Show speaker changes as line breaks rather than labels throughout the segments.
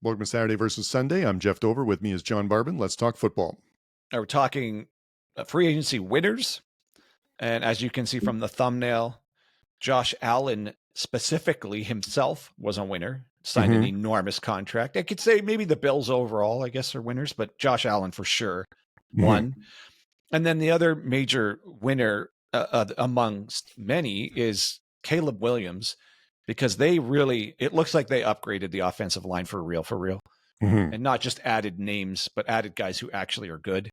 Welcome to Saturday versus Sunday. I'm Geoff Dover. With me is John Barban. Let's talk football.
Now we're talking free agency winners. And as you can see from the thumbnail, Josh Allen specifically himself was a winner, signed an enormous contract. I could say maybe the Bills overall, I guess, are winners, but Josh Allen for sure won. And then the other major winner amongst many is Caleb Williams, because it looks like they upgraded the offensive line for real. And not just added names, but added guys who actually are good.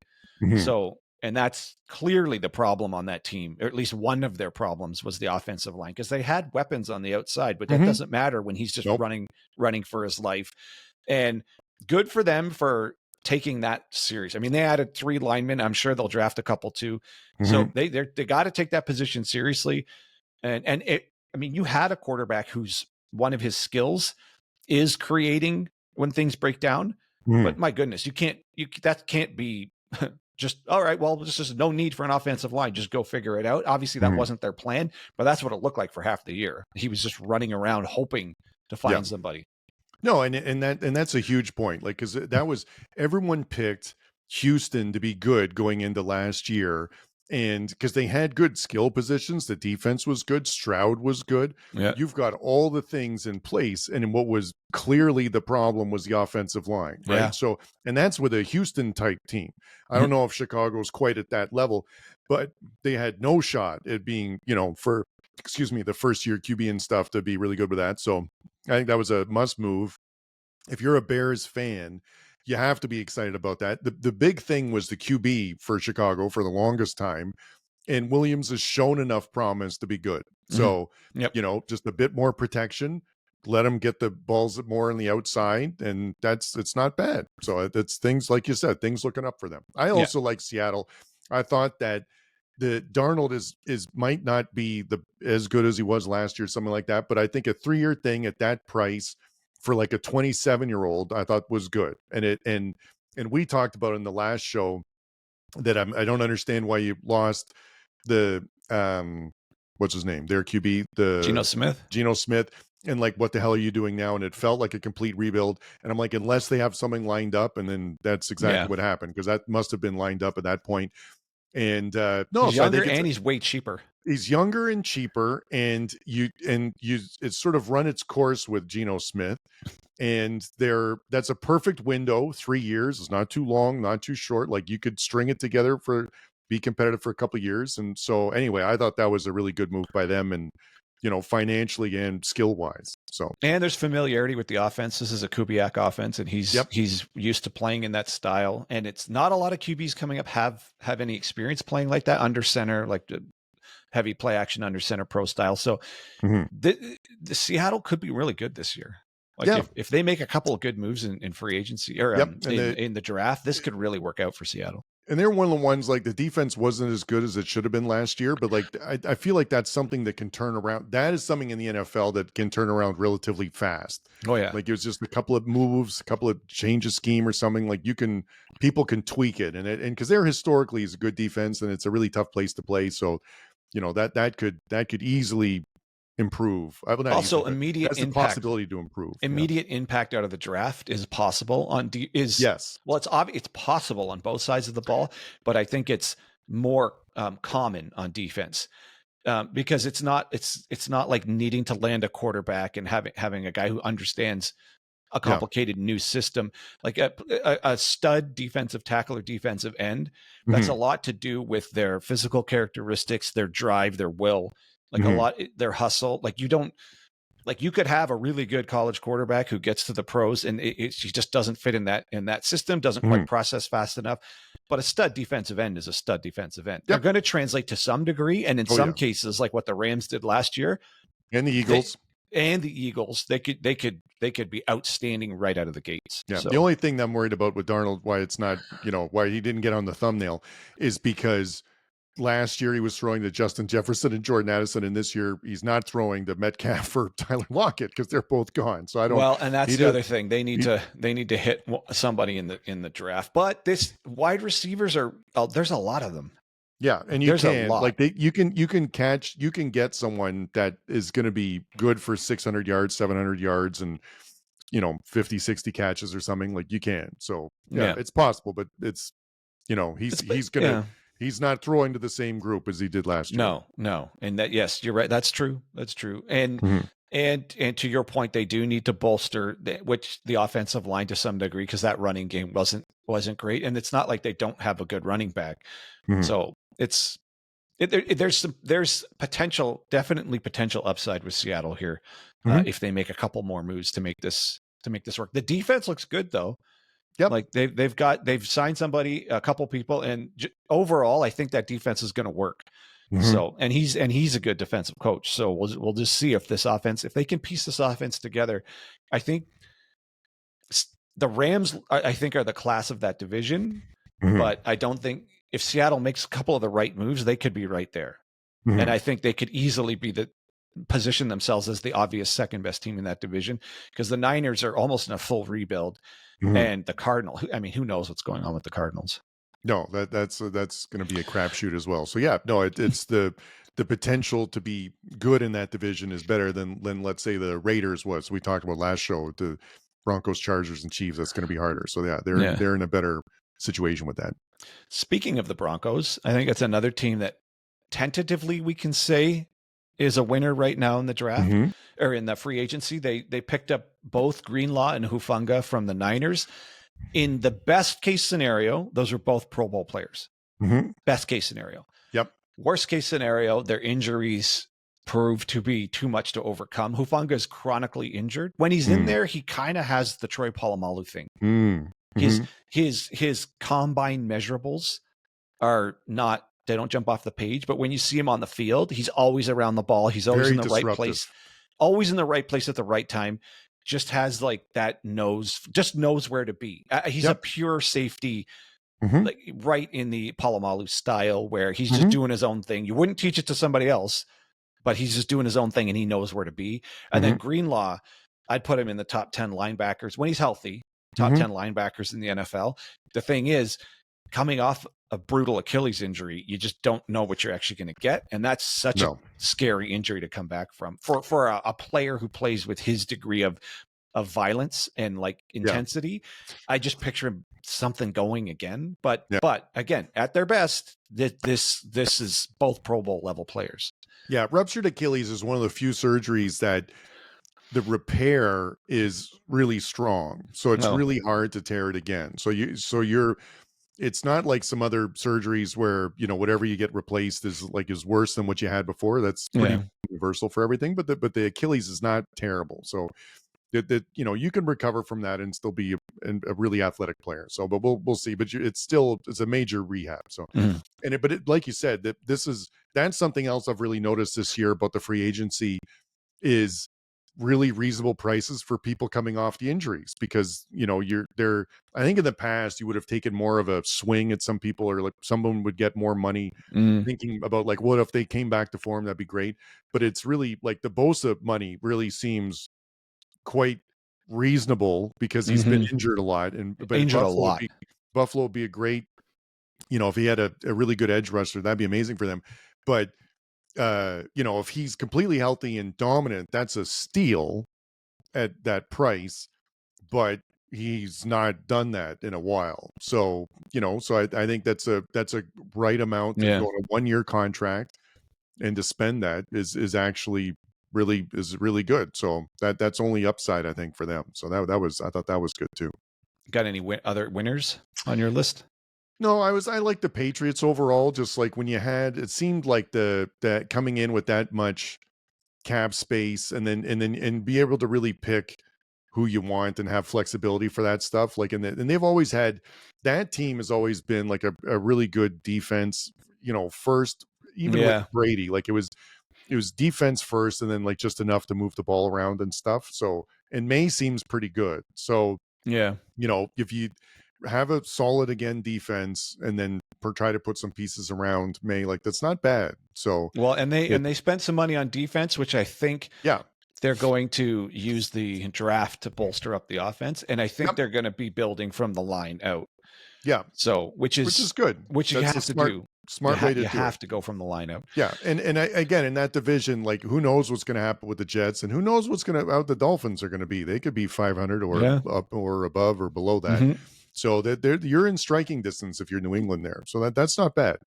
So, and that's clearly the problem on that team, or at least one of their problems was the offensive line, because they had weapons on the outside, but that doesn't matter when he's just running for his life. And good for them for taking that serious. I mean, they added 3 linemen. I'm sure they'll draft a couple too. So they got to take that position seriously. And you had a quarterback who's one of his skills is creating when things break down. But my goodness, that can't be just, all right, well, there's just no need for an offensive line. Just go figure it out. Obviously that wasn't their plan, but that's what it looked like for half the year. He was just running around hoping to find somebody.
No, and that's a huge point. Like, cause that was, everyone picked Houston to be good going into last year. And because they had good skill positions, the defense was good, Stroud was good.
Yeah.
You've got all the things in place. And what was clearly the problem was the offensive line, right?
Yeah.
So, and that's with a Houston type team. I don't know if Chicago's quite at that level, but they had no shot at being, the first year QB and stuff to be really good with that. So I think that was a must move. If you're a Bears fan, you have to be excited about that. The big thing was the QB for Chicago for the longest time, and Williams has shown enough promise to be good. So, just a bit more protection, let him get the balls more on the outside, and it's not bad. So it's things, like you said, things looking up for them. I also like Seattle. I thought that the Darnold is might not be as good as he was last year, something like that, but I think a 3-year thing at that price for like a 27-year-old, I thought was good. And we talked about in the last show that I don't understand why you lost the what's his name? Their QB, Geno Smith. And like, what the hell are you doing now? And it felt like a complete rebuild. And I'm like, unless they have something lined up, and then that's exactly what happened, because that must have been lined up at that point. And
he's younger and he's way cheaper.
He's younger and cheaper, and it's sort of run its course with Geno Smith, and that's a perfect window. 3 years is not too long, not too short. Like, you could string it together be competitive for a couple of years. And so anyway, I thought that was a really good move by them, and financially and skill wise. So, and
there's familiarity with the offense. This is a Kubiak offense, and he's used to playing in that style. And it's not a lot of QBs coming up have any experience playing like that under center, like the heavy play action under center pro style. So the Seattle could be really good this year. Like, if they make a couple of good moves in free agency or in the draft, this could really work out for Seattle.
And they're one of the ones, like, the defense wasn't as good as it should have been last year, but like, I feel like that's something that can turn around. That is something in the NFL that can turn around relatively fast.
Oh yeah.
Like, it was just a couple of moves, a couple of change of scheme or something. Like, people can tweak it. And because they're historically is a good defense, and it's a really tough place to play. So, that could easily improve.
Also, immediate impact.
The possibility to improve.
Immediate impact out of the draft is possible
yes.
Well, it's possible on both sides of the ball, but I think it's more common on defense because it's not like needing to land a quarterback and having a guy who understands a complicated new system, like a stud defensive tackle or defensive end. That's a lot to do with their physical characteristics, their drive, their will. Like a lot, their hustle. Like, you could have a really good college quarterback who gets to the pros, and he just doesn't fit in that system, doesn't quite process fast enough. But a stud defensive end is a stud defensive end. They're going to translate to some degree, and in some cases, like what the Rams did last year,
and the Eagles,
they could be outstanding right out of the gates.
Yeah. So the only thing that I'm worried about with Darnold, why it's not, why he didn't get on the thumbnail, is because last year he was throwing to Justin Jefferson and Jordan Addison, and this year he's not throwing to Metcalf or Tyler Lockett because they're both gone. So I don't.
Well, and that's the other thing. They need to hit somebody in the draft. But this wide receivers there's a lot of them.
Yeah, and you can get someone that is going to be good for 600 yards, 700 yards, and 50, 60 catches or something, like you can. So yeah,
Yeah.
it's possible, but it's, he's not throwing to the same group as he did last year.
No. And that, yes, you're right. That's true. That's true. And
Mhm.
and to your point, they do need to bolster the offensive line to some degree, because that running game wasn't great. And it's not like they don't have a good running back.
Mhm.
So there's potential, definitely potential upside with Seattle here,
Mhm.
if they make a couple more moves to make this work. The defense looks good though.
Yep.
Like they've signed somebody, a couple people, and overall, I think that defense is going to work.
Mhm.
So, and he's a good defensive coach. So we'll just see if if they can piece this offense together. I think the Rams, I think, are the class of that division,
Mhm.
but I don't think, if Seattle makes a couple of the right moves, they could be right there.
Mhm.
And I think they could easily position themselves as the obvious second best team in that division, because the Niners are almost in a full rebuild.
Mhm.
And the Cardinal, I mean, who knows what's going on with the Cardinals?
No, that's going to be a crapshoot as well. So yeah, no, it's the potential to be good in that division is better than let's say the Raiders was. We talked about last show, the Broncos, Chargers, and Chiefs. That's going to be harder. So yeah, they're in a better situation with that.
Speaking of the Broncos, I think it's another team that tentatively we can say is a winner right now in the draft,
Mhm.
or in the free agency. They picked up both Greenlaw and Hufanga from the Niners. In the best case scenario, those are both Pro Bowl players.
Mhm.
Best case scenario.
Yep.
Worst case scenario, their injuries prove to be too much to overcome. Hufanga is chronically injured. When he's in there, he kind of has the Troy Polamalu thing.
Mhm.
His combine measurables are not, they don't jump off the page, but when you see him on the field, he's always around the ball. He's always
Very
in the right
disruptive.
place, always in the right place at the right time. Just has like that just knows where to be. He's a pure safety,
Mhm.
like right in the Polamalu style, where he's just
Mhm.
doing his own thing. You wouldn't teach it to somebody else, but he's just doing his own thing and he knows where to be. And then Greenlaw, I'd put him in the top 10 linebackers when he's healthy, top 10 linebackers in the NFL. The thing is, coming off a brutal Achilles injury, you just don't know what you're actually going to get. And that's such a scary injury to come back from for a player who plays with his degree of violence and like intensity. I just picture him something going again, but again, at their best, this is both Pro Bowl level players.
Yeah. Ruptured Achilles is one of the few surgeries that the repair is really strong. So it's really hard to tear it again. So it's not like some other surgeries where, whatever you get replaced is worse than what you had before. That's pretty universal for everything. But the Achilles is not terrible. So that you can recover from that and still be a really athletic player. So, but we'll see. But it's a major rehab. So, like you said, that's something else I've really noticed this year about the free agency is really reasonable prices for people coming off the injuries, because I think in the past you would have taken more of a swing at some people, or like someone would get more money thinking about like, what if they came back to form, that'd be great. But it's really like the Bosa money really seems quite reasonable because he's been injured a lot, but Buffalo would be a great, if he had a really good edge rusher, that'd be amazing for them. But if he's completely healthy and dominant, that's a steal at that price, but he's not done that in a while. So, I think that's a right amount to go on a 1-year contract, and to spend that is actually really good. So that's only upside, I think, for them. So I thought that was good too.
Got any other winners on your list?
No, I like the Patriots overall. Just like when it seemed like that coming in with that much cap space, and be able to really pick who you want and have flexibility for that stuff. Like, and they've always had, that team has always been like a really good defense, first, even with Brady, like it was defense first, and then like just enough to move the ball around and stuff. So, and May seems pretty good. So, if you have a solid again defense, and then try to put some pieces around May, like that's not bad. So,
well, and they spent some money on defense, which I think they're going to use the draft to bolster up the offense, and I think they're going to be building from the line out.
Yeah.
So, which is
good.
which you
That's
have
a
to do.
smart way to
You
do
have
it.
to go from the lineup.
Yeah, and again, in that division, like, who knows what's going to happen with the Jets, and who knows what's going to how the Dolphins are going to be. They could be 500 or
Yeah.
up or above or below that.
Mhm.
So that you're in striking distance if you're New England there. So that's not bad.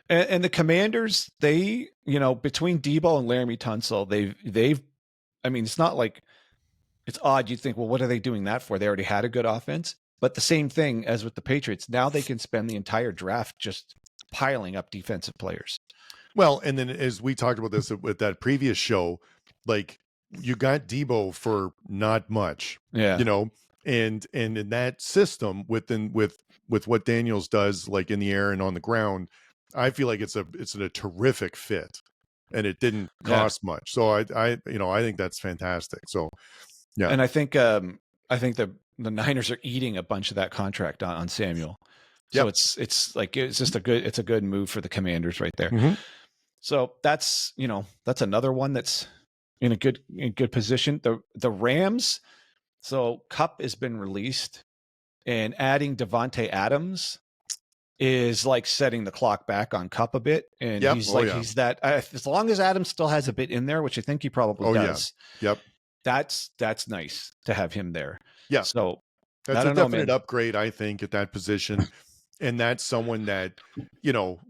And the Commanders, they, between Debo and Laramie Tunsil, they've I mean, it's not like it's odd. You think, well, what are they doing that for? They already had a good offense. But the same thing as with the Patriots, now they can spend the entire draft just piling up defensive players.
Well, and then as we talked about this with that previous show, like, you got Debo for not much,
Yeah.
and in that system with what Daniels does, like in the air and on the ground, I feel like it's a terrific fit, and it didn't cost much. So I think that's fantastic. So yeah,
And I think the Niners are eating a bunch of that contract on Samuel. So
Yep.
it's like it's a good move for the Commanders right there.
Mhm.
So that's another one that's in a good position. The Rams, so Kupp has been released, and adding Devontae Adams is like setting the clock back on Kupp a bit. And
Yep.
he's
Oh, yeah.
he's that as long as Adams still has a bit in there, which I think he probably
Oh, yeah.
does.
Yep.
That's nice to have him there.
Yeah.
So
That's
I
a
don't know,
definite
man.
upgrade, I think, at that position. And that's someone that,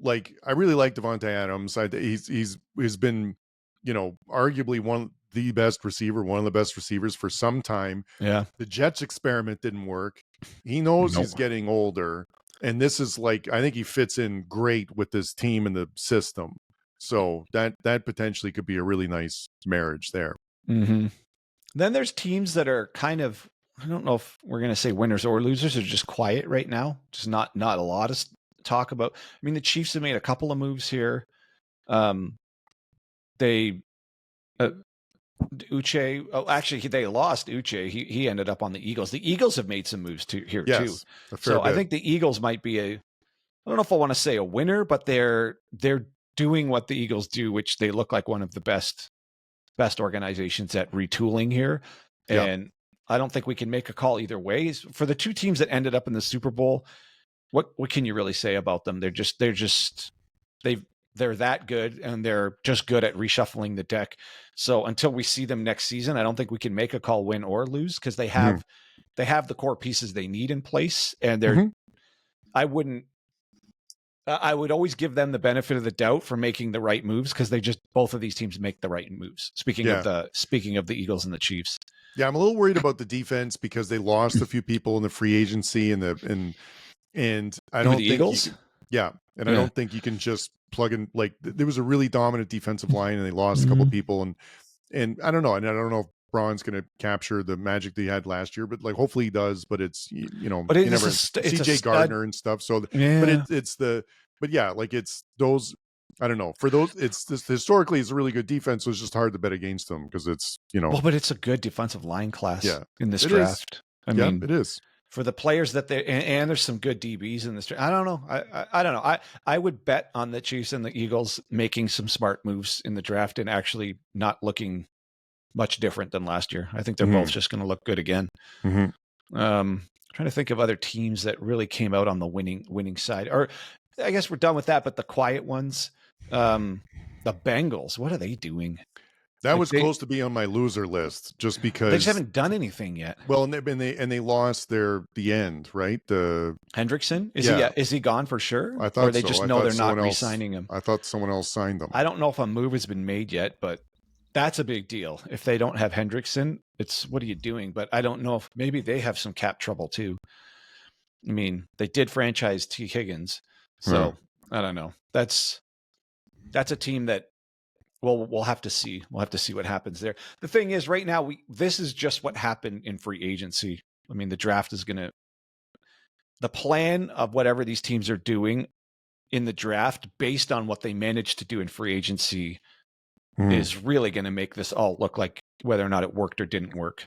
like, I really like Devontae Adams. He's been, arguably one of the best receivers for some time.
Yeah.
The Jets experiment didn't work. He knows he's getting older. And this is like, I think he fits in great with this team and the system. So that potentially could be a really nice marriage there.
Mm-hmm. Then there's teams that are kind of, I don't know if we're going to say winners or losers, are just quiet right now. Just not a lot of talk about. I mean, the Chiefs have made a couple of moves here. They Uche. Oh, actually, they lost Uche. He ended up on the Eagles. The Eagles have made some moves too.
Yes, a fair
So
bit.
I think the Eagles might be I don't know if I want to say a winner, but they're doing what the Eagles do, which they look like one of the best organizations at retooling here.
Yeah.
And I don't think we can make a call either way. For the two teams that ended up in the Super Bowl, what can you really say about them? They're that good, and they're just good at reshuffling the deck. So until we see them next season, I don't think we can make a call win or lose, because they have the core pieces they need in place, and they're I would always give them the benefit of the doubt for making the right moves, because both of these teams make the right moves. Speaking of the Eagles and the Chiefs.
Yeah, I'm a little worried about the defense because they lost a few people in the free agency and I don't think
Eagles.
I don't think you can just plug in, like, there was a really dominant defensive line and they lost a couple people, and I don't know, if Braun's going to capture the magic that he had last year, but like, hopefully he does. But it's
but
you never CJ Gardner and stuff. So, but it's those. I don't know. For those, it's this historically it's a really good defense, so it's just hard to bet against them because it's
Well, but it's a good defensive line class in this
it
draft.
Is.
I mean,
it is.
For the players that they and there's some good DBs in this. I don't know. I don't know. I would bet on the Chiefs and the Eagles making some smart moves in the draft and actually not looking much different than last year. I think they're both just going to look good again. Trying to think of other teams that really came out on the winning side. Or I guess we're done with that. But the quiet ones, the Bengals. What are they doing?
That was close to be on my loser list, just because
they just haven't done anything yet.
Well, and they lost the end, right? The
Hendrickson, is he gone for sure?
I thought,
or they
so.
just
I
know
thought
they're not
else,
re-signing him.
I thought someone else signed them.
I don't know if a move has been made yet, but that's a big deal. If they don't have Hendrickson, it's what are you doing? But I don't know if maybe they have some cap trouble too. I mean, they did franchise T. Higgins, so I don't know. That's a team that. Well, we'll have to see. We'll have to see what happens there. The thing is, right now, this is just what happened in free agency. I mean, the draft is the plan of whatever these teams are doing in the draft, based on what they managed to do in free agency, is really going to make this all look like whether or not it worked or didn't work.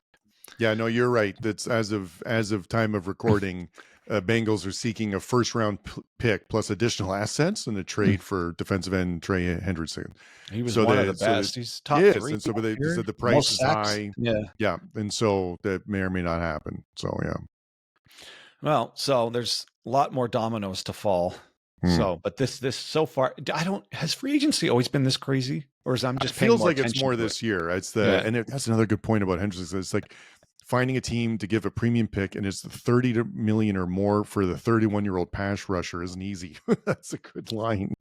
Yeah, no, you're right. That's as of time of recording. Bengals are seeking a first-round pick plus additional assets in a trade for defensive end Trey Hendrickson.
He was one of the best. He's top 3.
And so, but they said the price is high. Yeah, and so that may or may not happen. So, yeah.
Well, so there's lot more dominoes to fall.
Hmm.
So, but this so far, has free agency always been this crazy, or is I'm just
It
paying
feels
more
like it's
attention
more
to
this
it?
year. It's
Yeah.
that's another good point about Hendrickson. It's like finding a team to give a premium pick, and it's 30 million or more for the 31-year-old pass rusher isn't easy. That's a good line.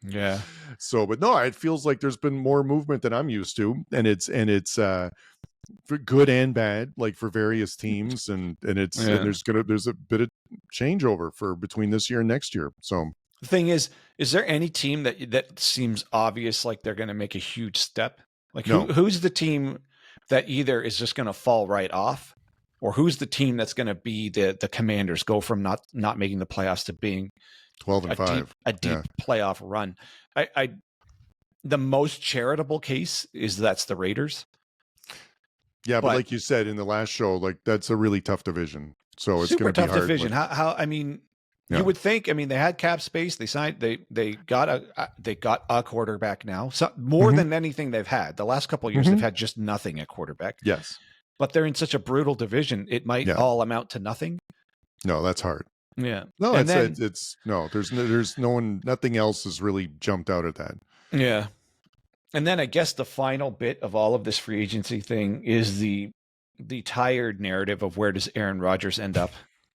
Yeah.
So, but no, it feels like there's been more movement than I'm used to, and it's for good and bad, like for various teams, and
Yeah.
there's a bit of changeover for between this year and next year. So
The thing is there any team that seems obvious like they're going to make a huge step? Like
no,
who's the team that either is just going to fall right off, or who's the team that's going to be the Commanders, go from not making the playoffs to being
12-5,
a deep playoff run? I the most charitable case is that's the Raiders.
Yeah, but like you said in the last show, like that's a really tough division. So it's going to be hard.
Division. How I mean, you would think. I mean, they had cap space. They signed. They got a quarterback now. So more than anything they've had the last couple of years, they've had just nothing at quarterback.
Yes,
but they're in such a brutal division. It might all amount to nothing.
No, that's hard.
Yeah.
No, it's no. There's no one. Nothing else has really jumped out at that.
Yeah. And then I guess the final bit of all of this free agency thing is the tired narrative of where does Aaron Rodgers end up?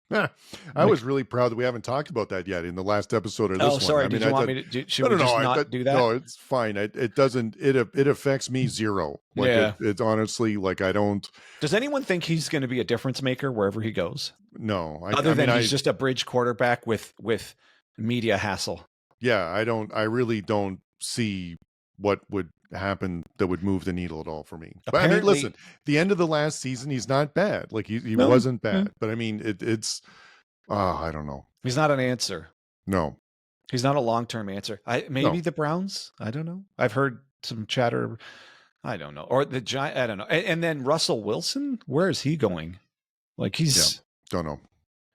Yeah, I was really proud that we haven't talked about that yet in the last episode of this one.
Oh, sorry. Did you want me to? Should we just not do that?
No, it's fine. It doesn't. It affects me zero. Like it's honestly like I don't.
Does anyone think he's going to be a difference maker wherever he goes?
No,
other than he's just a bridge quarterback with media hassle.
Yeah, I don't. I really don't see what would happen that would move the needle at all for me. But I mean, listen, the end of the last season, he's not bad. Like he wasn't bad, but I mean, it's I don't know.
He's not an answer.
No,
he's not a long-term answer. Maybe the Browns. I don't know. I've heard some chatter. I don't know. Or the Giant. I don't know. And then Russell Wilson, where is he going? Like he's
don't know.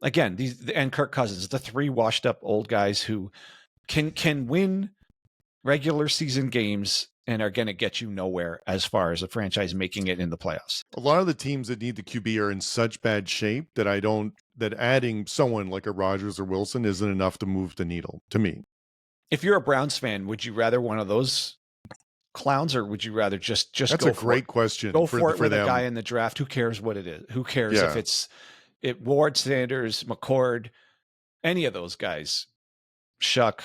Again, and Kirk Cousins, the three washed-up old guys who can win regular season games and are going to get you nowhere as far as a franchise making it in the playoffs.
A lot of the teams that need the QB are in such bad shape that that adding someone like a Rodgers or Wilson isn't enough to move the needle to me.
If you're a Browns fan, would you rather one of those clowns, or would you rather just
That's
go
a great question.
Go for it with a guy in the draft. Who cares what it is? Who cares if it's Ward, Sanders, McCord, any of those guys, Shuck,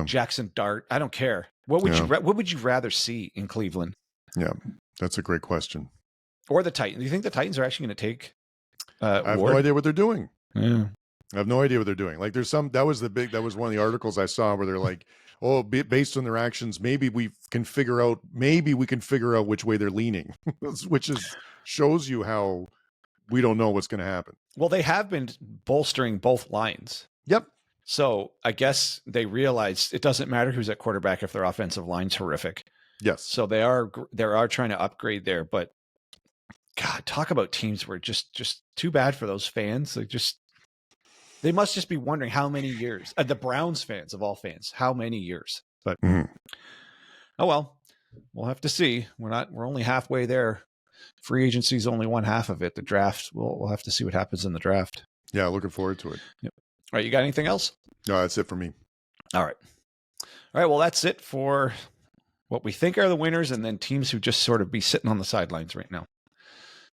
Jackson Dart. I don't care. What would you rather see in Cleveland?
Yeah, that's a great question.
Or the Titans? Do you think the Titans are actually going to take?
I have no idea what they're doing.
Yeah.
I have no idea what they're doing. Like that was one of the articles I saw where they're like, oh, based on their actions, maybe we can figure out which way they're leaning, which shows you how we don't know what's going to happen.
Well, they have been bolstering both lines.
Yep.
So I guess they realized it doesn't matter who's at quarterback if their offensive line's horrific.
Yes.
So they are trying to upgrade there, but God, talk about teams where just too bad for those fans. They must just be wondering how many years. The Browns fans of all fans, how many years? But oh well, we'll have to see. We're only halfway there. Free agency is only one half of it. The draft, we'll have to see what happens in the draft.
Yeah, looking forward to it.
Yep. All right, you got anything else?
No, that's it for me.
All right. Well, that's it for what we think are the winners, and then teams who just sort of be sitting on the sidelines right now.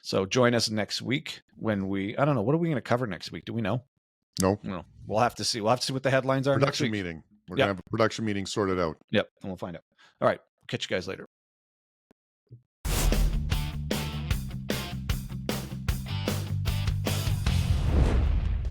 So join us next week when I don't know, what are we going to cover next week? Do we know?
No.
We'll have to see. We'll have to see what the headlines are.
Production meeting. We're going to have a production meeting sorted out.
Yep. And we'll find out. All right. Catch you guys later.